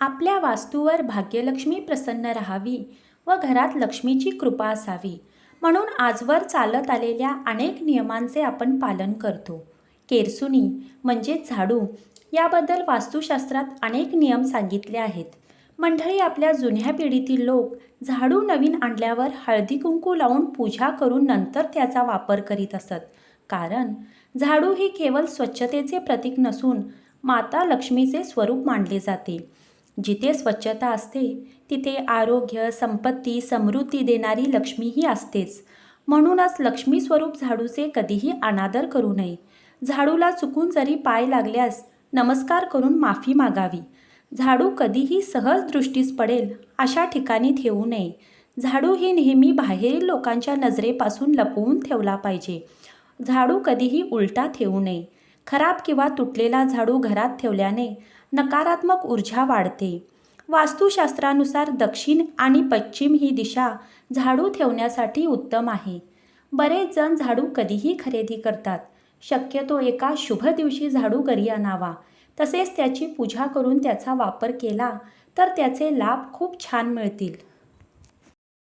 आपल्या वास्तूवर भाग्यलक्ष्मी प्रसन्न राहावी व घरात लक्ष्मीची कृपा असावी म्हणून आजवर चालत आलेल्या अनेक नियमांचे आपण पालन करतो. केरसुणी म्हणजेच झाडू याबद्दल वास्तुशास्त्रात अनेक नियम सांगितले आहेत. मंडळी, आपल्या जुन्या पिढीतील लोक झाडू नवीन आणल्यावर हळदी कुंकू लावून पूजा करून नंतर त्याचा वापर करीत असत. कारण झाडू ही केवळ स्वच्छतेचे प्रतीक नसून माता लक्ष्मीचे स्वरूप मानले जाते. जिथे स्वच्छता असते तिथे आरोग्य, संपत्ती, समृद्धी देणारी लक्ष्मीही असतेच. म्हणूनच लक्ष्मी स्वरूप झाडूचे कधीही अनादर करू नये. झाडूला चुकून जरी पाय लागल्यास नमस्कार करून माफी मागावी. झाडू कधीही सहज दृष्टीस पडेल अशा ठिकाणी ठेवू नये. झाडू ही नेहमी बाहेरील लोकांच्या नजरेपासून लपवून ठेवला पाहिजे. झाडू कधीही उलटा ठेवू नये. खराब किंवा तुटलेला झाडू घरात ठेवल्याने नकारात्मक ऊर्जा वाढते. वास्तुशास्त्रानुसार दक्षिण आणि पश्चिम ही दिशा झाडू ठेवण्यासाठी उत्तम आहे. बरेच जण झाडू कधीही खरेदी करतात. शक्यतो एका शुभ दिवशी झाडू घरी आणावा. तसेच त्याची पूजा करून त्याचा वापर केला तर त्याचे लाभ खूप छान मिळतील.